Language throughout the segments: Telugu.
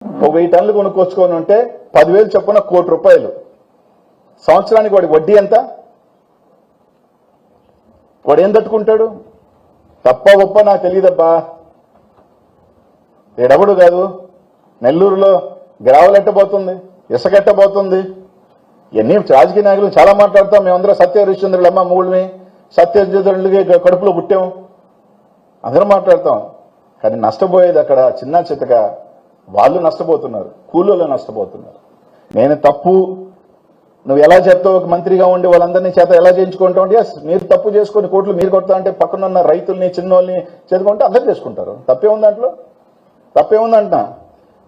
ఒక 1000 టన్నులు కొనుక్కొచ్చుకొని ఉంటే 10,000 చొప్పున ₹1 కోటి. సంవత్సరానికి వాడి వడ్డీ ఎంత? వాడు ఏం తట్టుకుంటాడు? తప్ప ఒప్ప నాకు తెలియదబ్బా. ఎడబడు కాదు. నెల్లూరులో గ్రావెల్ ఎట్టబోతుంది, ఇసుక ఎట్టబోతుంది. ఇవన్నీ రాజకీయ నాయకులు చాలా మాట్లాడతాం. మేమందరం సత్య హరిశ్చంద్రులమ్మ మూడుని సత్యచంద్రులకి కడుపులో పుట్టాం, అందరం మాట్లాడతాం. కానీ నష్టపోయేది అక్కడ చిన్న చిత్తగా వాళ్ళు నష్టపోతున్నారు, కూలీలు నష్టపోతున్నారు. నేను తప్పు నువ్వు ఎలా చెప్తావు? ఒక మంత్రిగా ఉండి వాళ్ళందరినీ చేత ఎలా చేయించుకుంటావు అంటే మీరు తప్పు చేసుకుని కోట్లు మీరు కొడతా అంటే పక్కనున్న రైతుల్ని చిన్నోళ్ళని చేతుకుంటే అందరూ చేసుకుంటారు. తప్పే ఉంది దాంట్లో? తప్పే ఉందంట.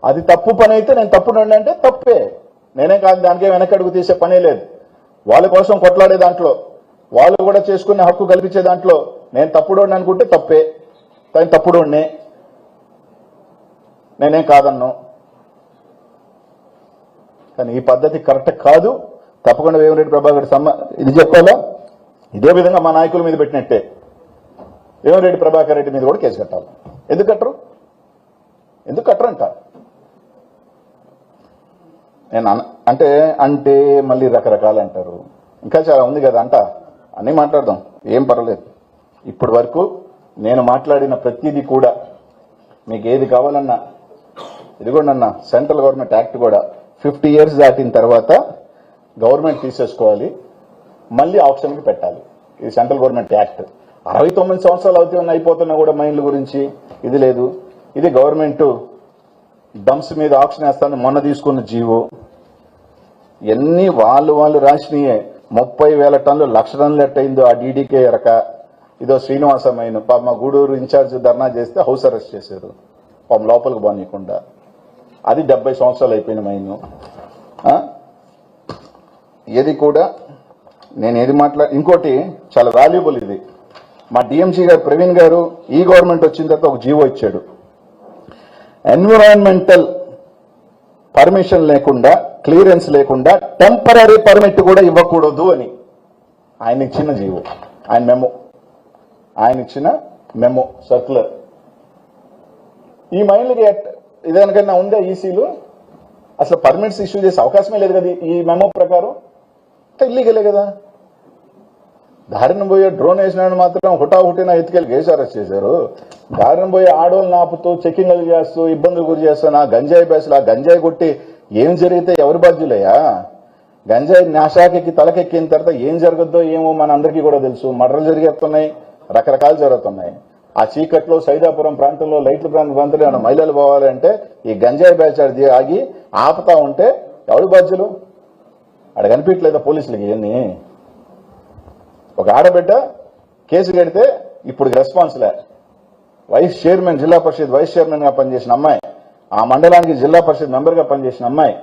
అది తప్పు పని అయితే నేను తప్పు అంటే తప్పే. నేనే కాదు, దానికే వెనకడుగు తీసే పనే లేదు. వాళ్ళ కోసం కొట్లాడే దాంట్లో, వాళ్ళు కూడా చేసుకునే హక్కు కల్పించే దాంట్లో నేను తప్పుడు అనుకుంటే తప్పే. కానీ తప్పుడు నేనేం కాదన్ను. కానీ ఈ పద్ధతి కరెక్ట్ కాదు. తప్పకుండా వేమిరెడ్డి ప్రభాకర్ ఇది చెప్పాలా? ఇదే విధంగా మా నాయకుల మీద పెట్టినట్టే వేమిరెడ్డి ప్రభాకర్ రెడ్డి మీద కూడా కేసు కట్టాలి. ఎందుకు కట్టరు? ఎందుకు కట్టరంట? నేను అంటే మళ్ళీ రకరకాలు అంటారు. ఇంకా చాలా ఉంది కదా అంట, అన్నీ మాట్లాడదాం, ఏం పర్వాలేదు. ఇప్పటి వరకు నేను మాట్లాడిన ప్రతిదీ కూడా మీకు ఏది కావాలన్నా ఇదిగోండి సెంట్రల్ గవర్నమెంట్ యాక్ట్ కూడా 50 years దాటిన తర్వాత గవర్నమెంట్ తీసేసుకోవాలి, మళ్ళీ ఆప్షన్కి పెట్టాలి. ఇది సెంట్రల్ గవర్నమెంట్ యాక్ట్. 69 సంవత్సరాలు అవుతున్నా అయిపోతున్నా కూడా మైండ్ల గురించి ఇది లేదు. ఇది గవర్నమెంట్ డంప్స్ మీద ఆప్షన్ వేస్తాను మొన్న తీసుకున్న జీవో. ఎన్ని వాళ్ళు రాసినయే. 30,000 టన్నులు 1,00,000 టన్నులు ఎట్టయిందో ఆ డీడీకే ఎరక. ఇదో శ్రీనివాసమైన పాప మా గూడూరు ఇన్ఛార్జ్ ధర్నా చేస్తే హౌస్ అరెస్ట్ చేశారు, పాపం లోపలికి పోనీయకుండా. అది 70 సంవత్సరాలు అయిపోయిన మైను. ఏది కూడా నేను ఏది ఇంకోటి చాలా వాల్యుబుల్. ఇది మా డిఎంసీ గారు ప్రవీణ్ గారు ఈ గవర్నమెంట్ వచ్చిన తర్వాత ఒక జీవో ఇచ్చాడు. ఎన్విరాన్మెంటల్ పర్మిషన్ లేకుండా, క్లియరెన్స్ లేకుండా టెంపరీ పర్మిట్ కూడా ఇవ్వకూడదు అని ఆయన ఇచ్చిన జీవో, ఆయన ఇచ్చిన మెమో సర్క్యులర్. ఈ మైన్లకి ఇదేనికన్నా ఉందా ఈసీలు? అసలు పర్మిట్స్ ఇష్యూ చేసే అవకాశమే లేదు కదా ఈ మెమో ప్రకారం. ఇల్లీగలే కదా. దారిన పోయే డ్రోన్ వేసినాడు మాత్రం హుటాహుటిన ఎత్తుకెళ్ళి కేసు అరెస్ట్ చేశారు. దారిన పోయే ఆడోళ్ళు నాపుతూ చెక్కింగ్లు చేస్తూ ఇబ్బందులు గురి చేస్తూ నా గంజాయి బేసులు ఆ గంజాయి కొట్టి ఏం జరిగితే ఎవరి బాధ్యులయ్యా? గంజాయి నాశాకెక్కి తలకెక్కిన తర్వాత ఏం జరగద్దో ఏమో మన అందరికీ కూడా తెలుసు. మర్డర్లు జరిగేస్తున్నాయి, రకరకాలు జరుగుతున్నాయి. ఆ చీకట్లో సైదాపురం ప్రాంతంలో లైట్ల ప్రాంతంలో ఏమైనా మహిళలు పోవాలంటే ఈ గంజాయి బ్యాచ్ ఆగి ఆపుతా ఉంటే ఎవరి బాధ్యులు? అక్కడ కనిపించలేదా పోలీసులకి? ఇవన్నీ ఒక ఆడబిడ్డ కేసు కడితే ఇప్పుడు రెస్పాన్స్ లే. వైస్ చైర్మన్, జిల్లా పరిషత్ వైస్ చైర్మన్ గా పనిచేసిన అమ్మాయి, ఆ మండలానికి జిల్లా పరిషత్ మెంబర్ గా పనిచేసిన అమ్మాయి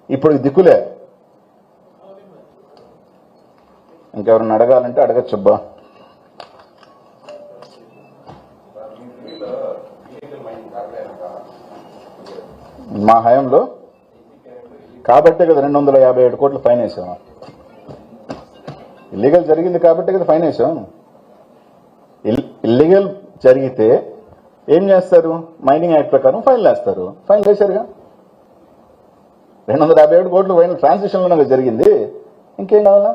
ఇప్పుడు దిక్కులే. ఇంకెవరిని అడగాలంటే అడగచ్చబ్బా. మా హయాంలో కాబట్టే కదా 257 కోట్లు ఫైన్ వేసాం. ఇల్లీగల్ జరిగింది కాబట్టే కదా ఫైన్ వేసాం. ఇల్లీగల్ జరిగితే ఏం చేస్తారు? మైనింగ్ యాక్ట్ ప్రకారం ఫైన్లు వేస్తారు. ఫైన్లు వేశారుగా. 257 కోట్లు ఫైన్ ట్రాన్సిషన్లోనే జరిగింది. ఇంకేం కావాలా?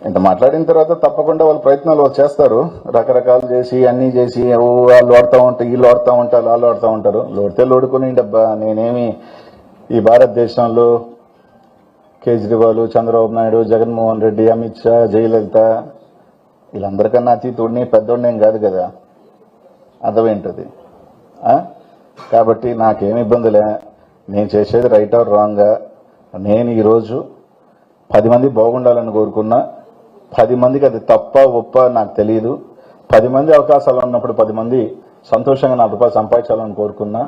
ఇంత మాట్లాడిన తర్వాత తప్పకుండా వాళ్ళ ప్రయత్నాలు వాళ్ళు చేస్తారు. రకరకాలు చేసి అన్నీ చేసి వాళ్ళు ఆడుతూ ఉంటారు, వీళ్ళు ఆడుతూ ఉంటారు, వాళ్ళు ఆడుతూ ఉంటారు. లోడితే లోడుకుని డబ్బా. నేనేమి ఈ భారతదేశంలో కేజ్రీవాల్, చంద్రబాబు నాయుడు, జగన్మోహన్ రెడ్డి, అమిత్ షా, జయలలిత వీళ్ళందరికన్నా అతీతుడిని పెద్దోడిని ఏం కాదు కదా. అర్థమేంటది? కాబట్టి నాకేమి ఇబ్బందిలే. నేను చేసేది రైట్ ఆర్ రాంగా. నేను ఈరోజు 10 మంది బాగుండాలని కోరుకున్నా. 10 మందికి అది తప్ప ఒప్ప నాకు తెలియదు. 10 మంది అవకాశాలు ఉన్నప్పుడు 10 మంది సంతోషంగా ₹4 సంపాదించాలని కోరుకున్నా.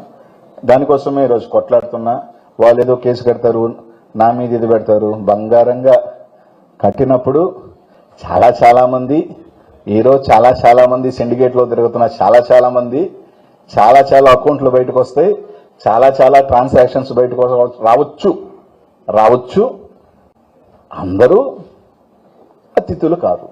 దానికోసమే ఈరోజు కొట్లాడుతున్నా. వాళ్ళు ఏదో కేసు కడతారు, నా మీద ఇది పెడతారు. బంగారంగా కట్టినప్పుడు చాలా మంది ఈరోజు చాలా మంది సిండికేట్లో తిరుగుతున్న చాలా మంది చాలా అకౌంట్లు బయటకు వస్తాయి. చాలా ట్రాన్సాక్షన్స్ బయటకు రావచ్చు. అందరూ అతిథులు కాదు.